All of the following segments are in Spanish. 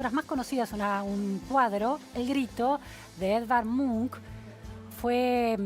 Las más conocidas, un cuadro, El Grito, de Edvard Munch. Fue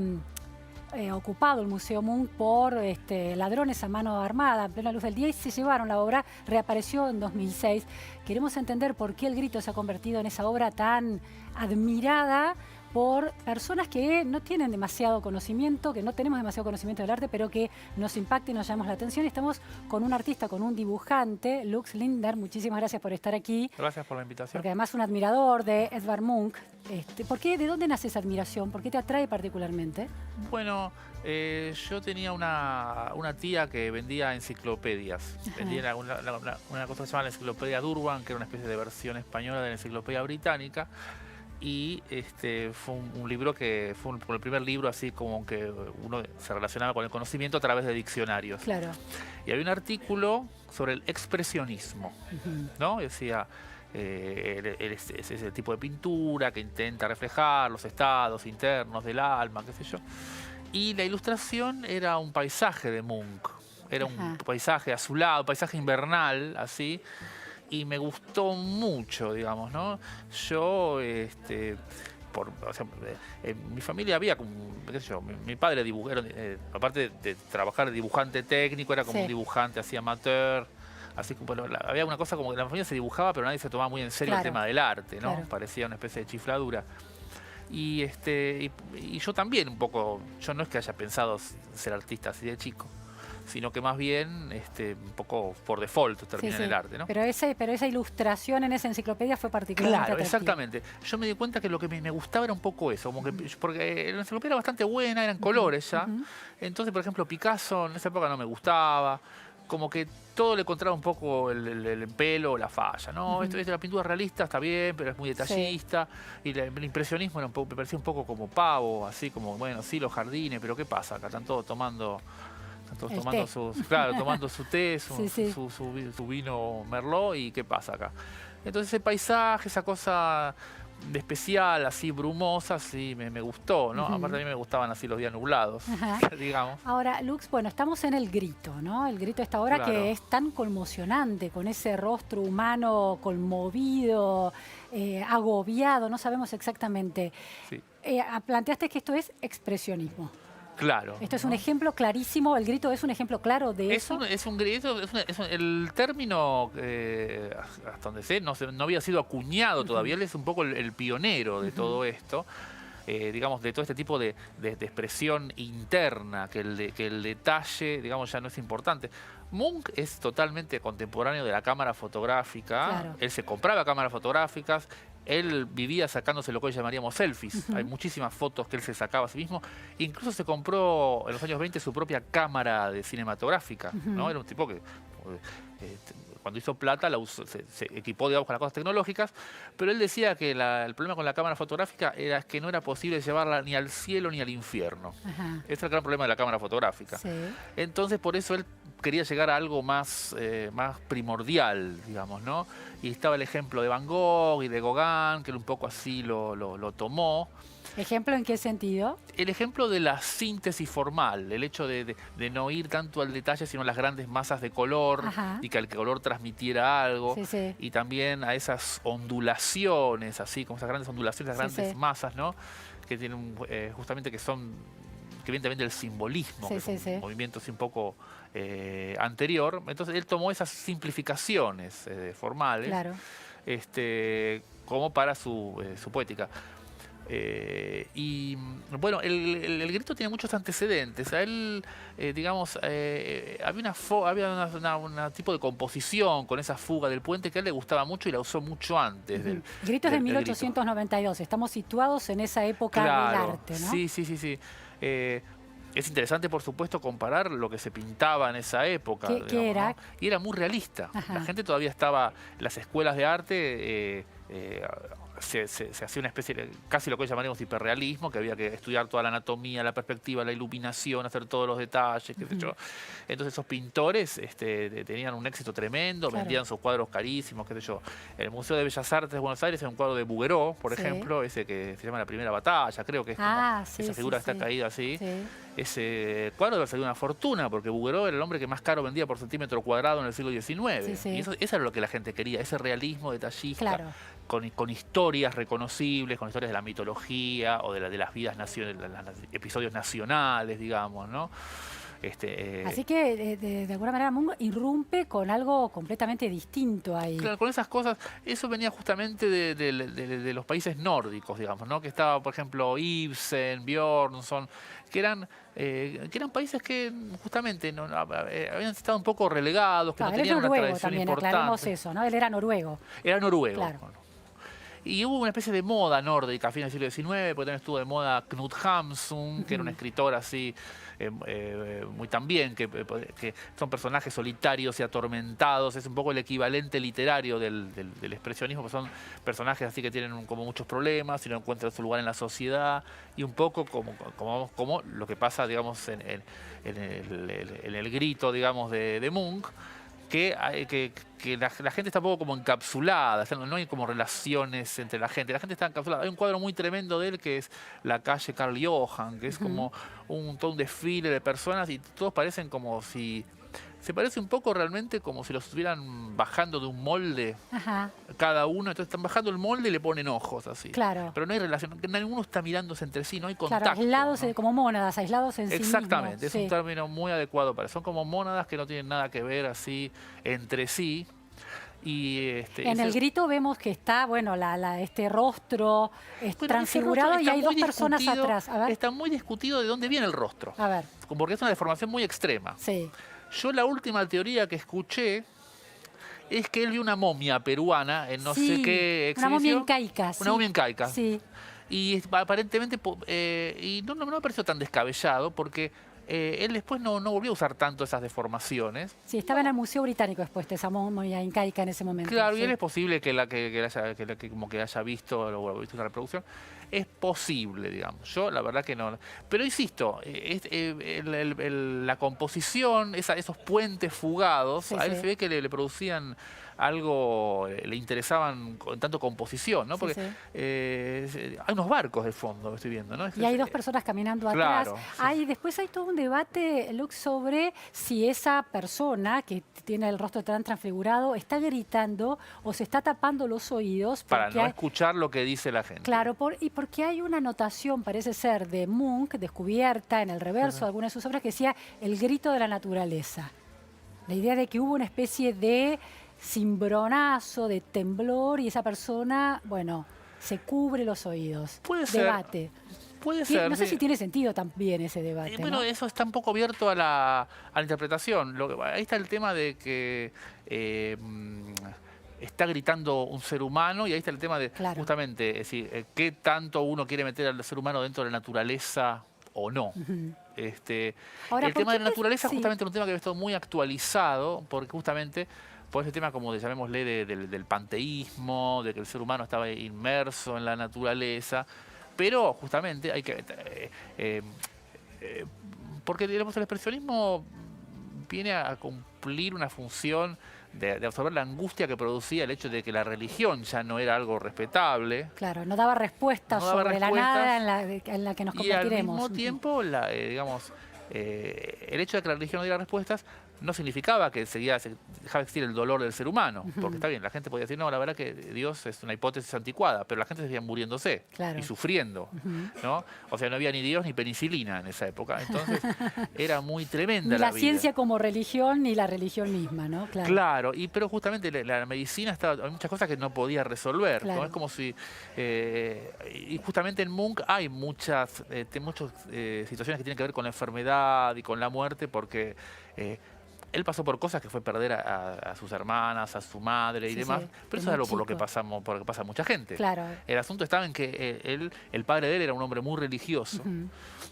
ocupado el Museo Munch por ladrones a mano armada en plena luz del día y se llevaron la obra. Reapareció en 2006. Queremos entender por qué El Grito se ha convertido en esa obra tan admirada por personas que no tienen demasiado conocimiento, que no tenemos demasiado conocimiento del arte, pero que nos impacta y nos llama la atención. Estamos con un artista, con un dibujante, Lux Lindner. Muchísimas gracias por estar aquí. Gracias por la invitación. Porque además un admirador de Edvard Munch. ¿De dónde nace esa admiración? ¿Por qué te atrae particularmente? Bueno, yo tenía una tía que vendía enciclopedias. Vendía una cosa que se llama la Enciclopedia Durban, que era una especie de versión española de la Enciclopedia Británica. Y fue un libro que fue el primer libro así como que uno se relacionaba con el conocimiento a través de diccionarios. Claro. Y había un artículo sobre el expresionismo, ¿no? Y decía, es ese tipo de pintura que intenta reflejar los estados internos del alma, qué sé yo. Y la ilustración era un paisaje de Munch. Era un paisaje azulado, un paisaje invernal, así. Y me gustó mucho, digamos, ¿no? Yo, en mi familia había, qué sé yo, mi padre dibujó, aparte de trabajar de dibujante técnico, era como un dibujante así amateur. Así que bueno, había una cosa como que la familia se dibujaba, pero nadie se tomaba muy en serio el tema del arte, ¿no? Parecía una especie de chifladura. Y yo también un poco, yo no es que haya pensado ser artista así de chico, sino que más bien un poco por default termina en el arte, ¿no? Pero esa ilustración en esa enciclopedia fue particularmente Claro, exactamente. Yo me di cuenta que lo que me gustaba era un poco eso, como que, porque la enciclopedia era bastante buena, eran colores ya. Entonces, por ejemplo, Picasso en esa época no me gustaba, como que todo le encontraba un poco el pelo o la falla, ¿no? La pintura realista está bien, pero es muy detallista. Y el impresionismo era me parecía un poco como pavo, así como, bueno, sí, los jardines, pero ¿qué pasa? Acá están todos tomando su té, su vino Merlot, y ¿qué pasa acá? Entonces ese paisaje, esa cosa de especial, así brumosa, sí me gustó, ¿no? Aparte a mí me gustaban así los días nublados, digamos. Ahora, Lux, bueno, estamos en El Grito, ¿no? El Grito, esta obra que es tan conmocionante, con ese rostro humano conmovido, agobiado, no sabemos exactamente. Planteaste que esto es expresionismo. Claro. Esto es un ejemplo clarísimo, El Grito es un ejemplo claro de eso. El término, hasta donde sé, no había sido acuñado todavía. Él es un poco el pionero de todo esto, digamos, de todo este tipo de expresión interna, que el detalle, digamos, ya no es importante. Munch es totalmente contemporáneo de la cámara fotográfica. Él se compraba cámaras fotográficas. Él vivía sacándose lo que hoy llamaríamos selfies. Hay muchísimas fotos que él se sacaba a sí mismo. Incluso se compró en los años 20 su propia cámara cinematográfica, ¿no? Era un tipo que cuando hizo plata se equipó, digamos, con las cosas tecnológicas. Pero él decía que el problema con la cámara fotográfica era que no era posible llevarla ni al cielo ni al infierno. Ese es el gran problema de la cámara fotográfica. Entonces, por eso él quería llegar a algo más primordial, digamos, ¿no? Y estaba el ejemplo de Van Gogh y de Gauguin, que él un poco así lo tomó. ¿Ejemplo en qué sentido? El ejemplo de la síntesis formal, el hecho de no ir tanto al detalle, sino a las grandes masas de color, y que el color transmitiera algo, y también a esas ondulaciones, así como esas grandes ondulaciones, las grandes masas, ¿no? Que tienen justamente que viene también del simbolismo, que es un movimiento así un poco anterior. Entonces él tomó esas simplificaciones formales como para su poética. Y bueno, el Grito tiene muchos antecedentes. A él, digamos, había una tipo de composición con esa fuga del puente que a él le gustaba mucho y la usó mucho antes. Grito es de 1892, estamos situados en esa época del arte, ¿no? Sí. Es interesante, por supuesto, comparar lo que se pintaba en esa época. ¿Qué era? ¿no? Y era muy realista. La gente todavía estaba en las escuelas de arte. se hacía una especie de, casi lo que hoy llamaríamos hiperrealismo, que había que estudiar toda la anatomía, la perspectiva, la iluminación, hacer todos los detalles, qué sé yo. Entonces esos pintores tenían un éxito tremendo, vendían sus cuadros carísimos, qué sé yo. El Museo de Bellas Artes de Buenos Aires es un cuadro de Bouguereau, por ejemplo, ese que se llama La Primera Batalla, creo que es como esa figura que está caída así. Ese cuadro debe salir una fortuna, porque Bouguereau era el hombre que más caro vendía por centímetro cuadrado en el siglo XIX. Y eso era lo que la gente quería, ese realismo detallista, con historias reconocibles, con historias de la mitología o de las vidas nacionales, episodios nacionales, digamos, ¿no? Así que, de alguna manera, Munch irrumpe con algo completamente distinto ahí. Claro, con esas cosas, eso venía justamente de los países nórdicos, digamos, ¿no? Que estaba, por ejemplo, Ibsen, Björnson, que eran países que justamente habían estado un poco relegados, que no tenían una tradición también, importante. aclaremos eso, ¿no? Él era noruego. Era noruego. Claro. Bueno. Y hubo una especie de moda nórdica a fines del siglo XIX, porque también estuvo de moda Knut Hamsun, que era un escritor así, muy también, que son personajes solitarios y atormentados. Es un poco el equivalente literario del expresionismo, que son personajes así que tienen como muchos problemas y no encuentran su lugar en la sociedad. Y un poco como lo que pasa, digamos, en el grito, digamos, de Munch, que la gente está un poco como encapsulada, no hay como relaciones entre la gente está encapsulada. Hay un cuadro muy tremendo de él que es la calle Karl Johan, que es como todo un desfile de personas y todos parecen como si... Se parece un poco realmente como si los estuvieran bajando de un molde cada uno. Entonces están bajando el molde y le ponen ojos así. Claro. Pero no hay relación, ninguno está mirándose entre sí, no hay contacto. Claro, aislados, ¿no? Como mónadas, aislados en sí mismos. Exactamente, es un término muy adecuado para eso. Son como mónadas que no tienen nada que ver así entre sí. Y en el grito vemos que está, bueno, este rostro transfigurado y hay dos personas atrás. A ver. Está muy discutido de dónde viene el rostro. A ver. Porque es una deformación muy extrema. Sí. Yo la última teoría que escuché es que él vio una momia peruana en no sé qué exhibición. Una momia incaica. Una momia incaica. Sí. Y aparentemente, y no me pareció tan descabellado porque él después no volvió a usar tanto esas deformaciones. Sí, estaba en el Museo Británico después de esa momia incaica en ese momento. Claro, y él es posible que haya visto una reproducción. Es posible, digamos. Yo la verdad que no. Pero insisto, la composición, esos puentes fugados, a él se ve que le producían algo, le interesaban en tanto composición, ¿no? Porque hay unos barcos de fondo, estoy viendo, ¿no? Y hay dos personas caminando atrás. Después hay todo un debate, Lux, sobre si esa persona que tiene el rostro tan transfigurado está gritando o se está tapando los oídos. Para no escuchar lo que dice la gente. Claro, y porque hay una anotación, parece ser, de Munch, descubierta en el reverso de alguna de sus obras, que decía el grito de la naturaleza. La idea de que hubo una especie de cimbronazo, de temblor, y esa persona, bueno, se cubre los oídos. Puede ser. Debate. Puede ser. No sé si tiene sentido también ese debate. Bueno, eso está un poco abierto a la interpretación. Ahí está el tema de que está gritando un ser humano y ahí está el tema de justamente, es decir, qué tanto uno quiere meter al ser humano dentro de la naturaleza o no. Ahora, el tema de la naturaleza justamente es un tema que ha estado muy actualizado porque justamente por ese tema, como llamémosle, del panteísmo, de que el ser humano estaba inmerso en la naturaleza, pero justamente hay que... porque digamos, el expresionismo viene a cumplir una función de absorber la angustia que producía el hecho de que la religión ya no era algo respetable. Claro, no daba respuestas sobre la nada en la que nos convertiremos. Y al mismo tiempo, el hecho de que la religión no diera respuestas no significaba que dejaba de existir el dolor del ser humano. Porque está bien, la gente podía decir, no, la verdad que Dios es una hipótesis anticuada, pero la gente seguía muriéndose y sufriendo, ¿no? O sea, no había ni Dios ni penicilina en esa época. Entonces, era muy tremenda la vida. Ni la ciencia como religión, ni la religión misma, ¿no? Claro, pero justamente la medicina hay muchas cosas que no podía resolver, ¿no? Es como si... y justamente en Munch hay muchas situaciones que tienen que ver con la enfermedad y con la muerte, porque... él pasó por cosas que fue perder a sus hermanas, a su madre y demás, pero eso es algo por lo que por lo que pasa mucha gente. Claro. El asunto estaba en que el padre de él era un hombre muy religioso,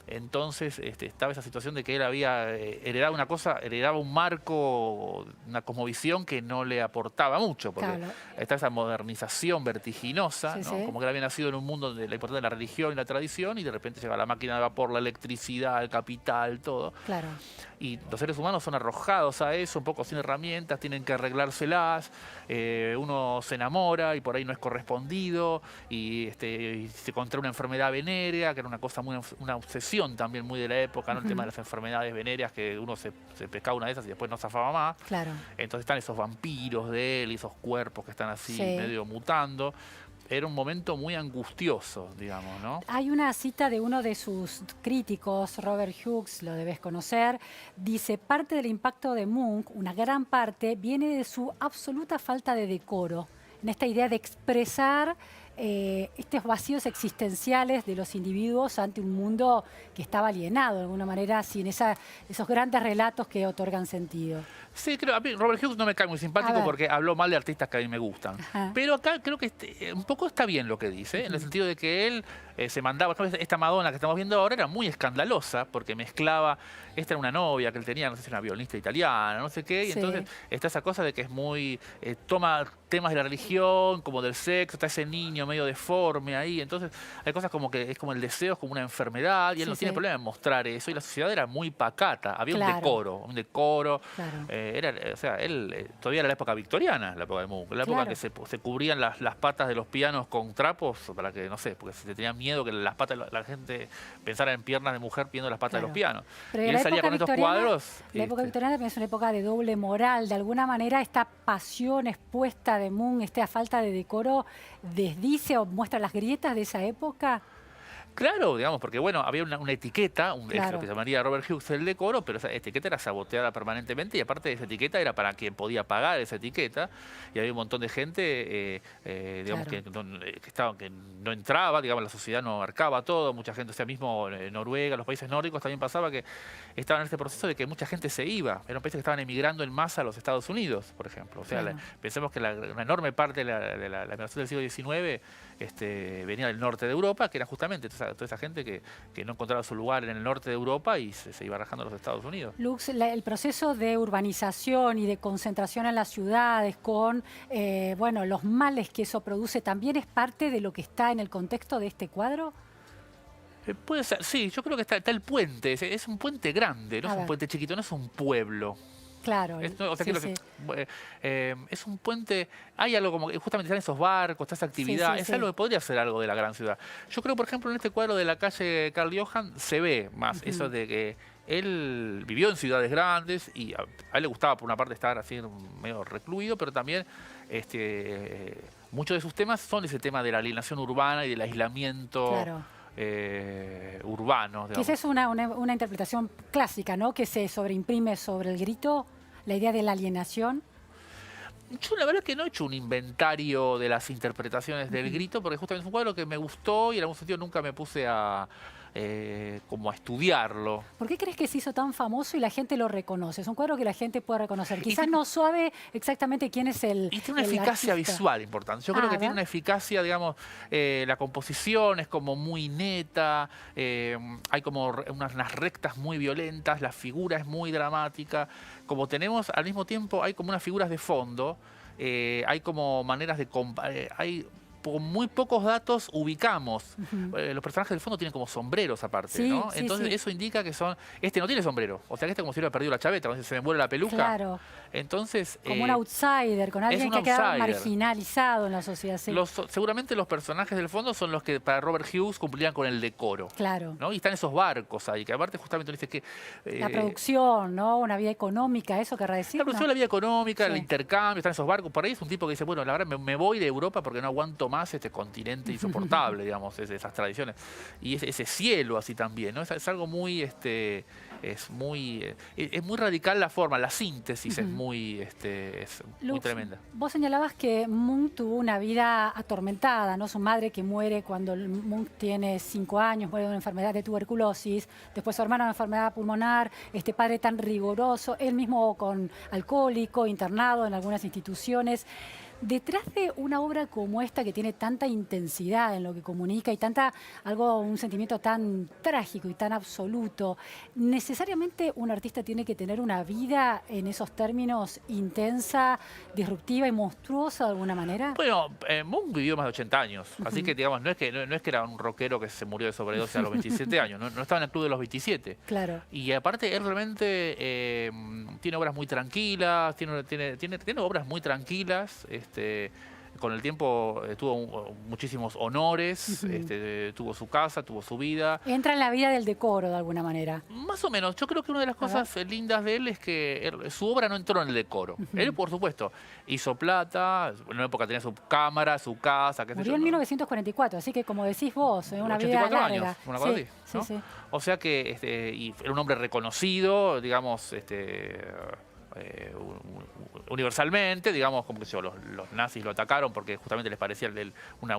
entonces estaba esa situación de que él había heredado una cosa, heredaba un marco, una cosmovisión que no le aportaba mucho, porque está esa modernización vertiginosa, ¿no? Como que él había nacido en un mundo donde la importancia de la religión y la tradición, y de repente llega la máquina de vapor, la electricidad, el capital, todo. Claro. Y los seres humanos son arrojados a eso, un poco sin herramientas, tienen que arreglárselas, uno se enamora y por ahí no es correspondido, y se contrae una enfermedad venérea, que era una cosa una obsesión también muy de la época, ¿no? El tema de las enfermedades venéreas, que uno se pescaba una de esas y después no zafaba más. Claro. Entonces están esos vampiros de él, esos cuerpos que están así medio mutando. Era un momento muy angustioso, digamos, ¿no? Hay una cita de uno de sus críticos, Robert Hughes, lo debes conocer, dice: parte del impacto de Munch, una gran parte, viene de su absoluta falta de decoro, en esta idea de expresar estos vacíos existenciales de los individuos ante un mundo que estaba alienado, de alguna manera, sin esos grandes relatos que otorgan sentido. Sí, creo, a mí Robert Hughes no me cae muy simpático porque habló mal de artistas que a mí me gustan. Pero acá creo que un poco está bien lo que dice, en el sentido de que él se mandaba, por ejemplo, esta Madonna que estamos viendo ahora era muy escandalosa porque mezclaba, esta era una novia que él tenía, no sé si era una violinista italiana, no sé qué, y entonces está esa cosa de que es muy, toma temas de la religión, como del sexo, está ese niño medio deforme ahí, entonces hay cosas como que es como el deseo, es como una enfermedad, y él no tiene problema en mostrar eso, y la sociedad era muy pacata, había un decoro, o sea, él todavía era la época victoriana, la época de Munch, la época que se cubrían las patas de los pianos con trapos para que, no sé, porque se tenía miedo que las patas, la gente pensara en piernas de mujer viendo las patas de los pianos. Pero y él salía con estos cuadros. La época victoriana también es una época de doble moral. De alguna manera esta pasión expuesta de Munch, esta falta de decoro, desdice o muestra las grietas de esa época. Claro, digamos, porque bueno, había una etiqueta, lo que se llamaría Robert Hughes el decoro, pero esa etiqueta era saboteada permanentemente y aparte de esa etiqueta era para quien podía pagar esa etiqueta y había un montón de gente, digamos, que no entraba, digamos, la sociedad no abarcaba todo, mucha gente, o sea, mismo Noruega, los países nórdicos también pasaba que estaban en este proceso de que mucha gente se iba, eran países que estaban emigrando en masa a los Estados Unidos, por ejemplo, o sea, pensemos que una enorme parte de la migración del siglo XIX venía del norte de Europa, que era justamente toda esa gente que no encontraba su lugar en el norte de Europa y se iba rajando a los Estados Unidos. Lux, el proceso de urbanización y de concentración en las ciudades con bueno, los males que eso produce, ¿también es parte de lo que está en el contexto de este cuadro? Puede ser, sí, yo creo que está el puente, es un puente grande, no es un puente chiquito, no es un pueblo. Claro, o sea, es un puente, hay algo como que justamente están esos barcos, toda esa actividad, es algo que podría ser algo de la gran ciudad. Yo creo, por ejemplo, en este cuadro de la calle Karl Johan se ve más eso de que él vivió en ciudades grandes y a él le gustaba por una parte estar así medio recluido, pero también muchos de sus temas son ese tema de la alienación urbana y del aislamiento. Urbano. Que esa es una interpretación clásica, ¿no? Que se sobreimprime sobre el grito, la idea de la alienación. Yo la verdad que no he hecho un inventario de las interpretaciones del grito, porque justamente es un cuadro que me gustó y en algún sentido nunca me puse como a estudiarlo. ¿Por qué crees que se hizo tan famoso y la gente lo reconoce? Es un cuadro que la gente puede reconocer. Quizás no sabe exactamente quién es el Y tiene una eficacia visual importante. Yo creo que tiene una eficacia, digamos, la composición es como muy neta, hay como unas rectas muy violentas, la figura es muy dramática. Como tenemos, al mismo tiempo, hay como unas figuras de fondo, hay como maneras de... con muy pocos datos ubicamos. Los personajes del fondo tienen como sombreros aparte, ¿no? Entonces eso indica que son... Este no tiene sombrero. O sea que este como si hubiera perdido la chaveta, cuando se me vuelve la peluca. Claro. Entonces... como un outsider, con alguien que ha quedado marginalizado en la sociedad. Seguramente los personajes del fondo son los que para Robert Hughes cumplían con el decoro. Claro. ¿no? Y están esos barcos ahí, que aparte justamente dice que... la producción, ¿no? Una vida económica, eso querrá decir. La producción, la vida económica, el intercambio, están esos barcos. Por ahí es un tipo que dice, bueno, la verdad me voy de Europa porque no aguanto más continente insoportable, digamos, esas tradiciones. Y ese cielo así también, ¿no? Es algo muy, es muy radical la forma, la síntesis es muy Lux, tremenda. vos señalabas que Munch tuvo una vida atormentada, ¿no? Su madre que muere cuando Munch tiene 5 años, muere de una enfermedad de tuberculosis, después su hermano de enfermedad pulmonar, este padre tan riguroso, él mismo con alcohólico, internado en algunas instituciones. Detrás de una obra como esta que tiene tanta intensidad en lo que comunica y un sentimiento tan trágico y tan absoluto, ¿necesariamente un artista tiene que tener una vida en esos términos intensa, disruptiva y monstruosa de alguna manera? Bueno, Munch vivió más de 80 años, así que digamos, no es que era un rockero que se murió de sobredosis a los 27 años, no estaba en el club de los 27. Claro. Y aparte él realmente tiene obras muy tranquilas, tiene obras muy tranquilas. Con el tiempo tuvo muchísimos honores, tuvo su casa, tuvo su vida. Entra en la vida del decoro de alguna manera. Más o menos. Yo creo que una de las cosas lindas de él es que su obra no entró en el decoro. Él, por supuesto, hizo plata, en una época tenía su cámara, su casa, qué sé yo. Murió en 1944, así que como decís vos, una 84 vida larga. años, una cosa así, ¿no? Sí. O sea que y era un hombre reconocido, digamos, universalmente, digamos, como que los nazis lo atacaron porque justamente les parecía una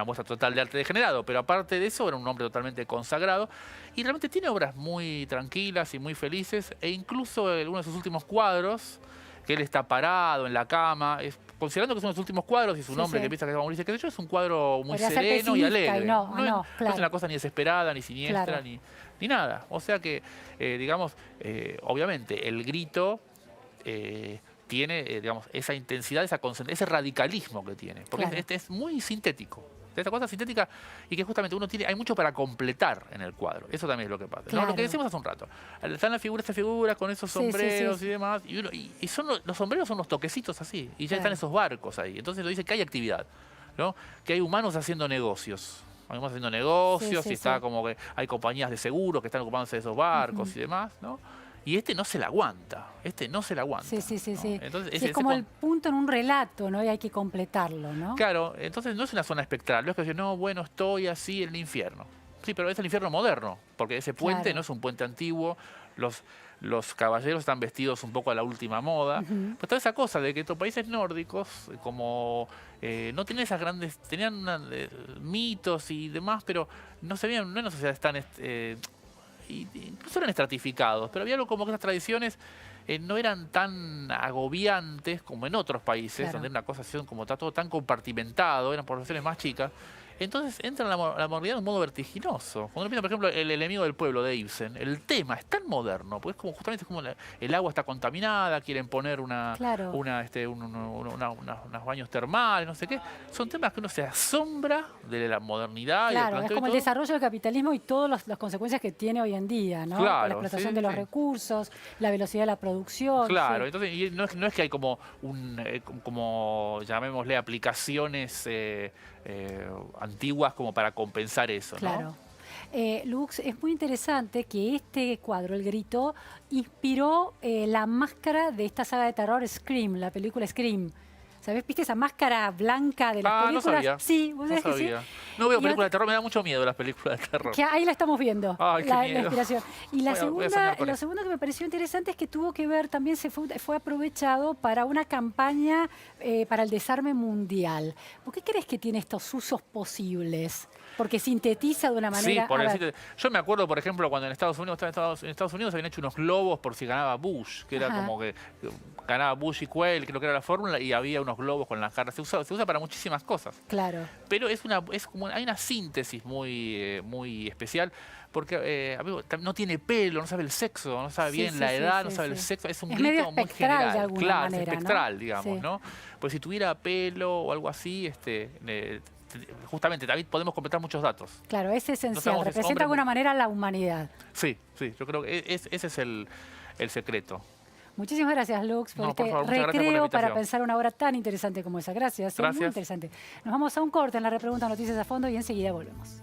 muestra total de arte degenerado, pero aparte de eso era un hombre totalmente consagrado y realmente tiene obras muy tranquilas y muy felices, e incluso uno de sus últimos cuadros, que él está parado en la cama, considerando que son los últimos cuadros y su nombre que piensa que va a morirse, qué sé yo, es un cuadro muy sereno y alegre. No es una cosa ni desesperada, ni siniestra, ni nada. O sea que, digamos, obviamente el grito tiene, digamos, esa intensidad, ese radicalismo que tiene. Porque es muy sintético. Esta cosa sintética y que justamente hay mucho para completar en el cuadro. Eso también es lo que pasa. ¿No? Lo que decimos hace un rato. Están las figuras con esos sombreros y demás. Y los sombreros son los toquecitos así. Y ya están esos barcos ahí. Entonces lo dice que hay actividad, ¿no? Que hay humanos haciendo negocios. Hay humanos haciendo negocios y está como que hay compañías de seguros que están ocupándose de esos barcos y demás, ¿no? Y no se la aguanta, no se la aguanta. Sí. Entonces, es como el punto en un relato, ¿no? Y hay que completarlo, ¿no? Claro, entonces no es una zona espectral, no es que decir, no, bueno, estoy así en el infierno. Sí, pero es el infierno moderno, porque ese puente no es un puente antiguo, los caballeros están vestidos un poco a la última moda. Pues toda esa cosa de que estos países nórdicos, como no tenían esas grandes, tenían mitos y demás, pero no se veían, no en una sociedad tan... incluso eran estratificados, pero había algo como que esas tradiciones no eran tan agobiantes como en otros países, donde era una cosa así, como está todo tan compartimentado, eran poblaciones más chicas. Entonces entra en la modernidad de un modo vertiginoso. Cuando uno piensa, por ejemplo, El enemigo del pueblo de Ibsen, el tema es tan moderno, porque es como justamente es como el agua está contaminada, quieren poner unos baños termales, no sé qué. Son temas que uno se asombra de la modernidad. Claro, y es como el desarrollo del capitalismo y todas las consecuencias que tiene hoy en día, ¿no? Claro, la explotación de los recursos, la velocidad de la producción. Claro, entonces y no es que hay como como llamémosle aplicaciones antiguas como para compensar eso, ¿no? Claro. Lux, es muy interesante que este cuadro, El Grito, inspiró la máscara de esta saga de terror Scream, la película Scream. ¿Sabés? ¿Viste esa máscara blanca de las películas? No sabía. Sí, ¿vos sabés que sí? No veo películas de terror, me da mucho miedo las películas de terror. Que ahí la estamos viendo, Ay, la inspiración. Y lo segundo que me pareció interesante es que tuvo que ver, también fue aprovechado para una campaña para el desarme mundial. ¿Por qué crees que tiene estos usos posibles? Porque sintetiza de una manera... Sí, yo me acuerdo, por ejemplo, cuando en Estados Unidos habían hecho unos globos por si ganaba Bush, que era como que ganaba Bush y Quayle, creo que era la fórmula, y había unos globos con las caras. Se usa para muchísimas cosas. Claro. Pero hay una síntesis muy especial, porque no tiene pelo, no sabe el sexo, no sabe bien la edad, no sabe el sexo. Es un grito muy general. De alguna manera, es espectral, digamos, ¿no? Pues si tuviera pelo o algo así, justamente, David, podemos completar muchos datos. Claro, es esencial. Representa de alguna manera la humanidad. Sí, yo creo que ese es el secreto. Muchísimas gracias, Lux, por recreo para pensar una obra tan interesante como esa. Gracias. Muy interesante. Nos vamos a un corte en la repregunta Noticias a Fondo y enseguida volvemos.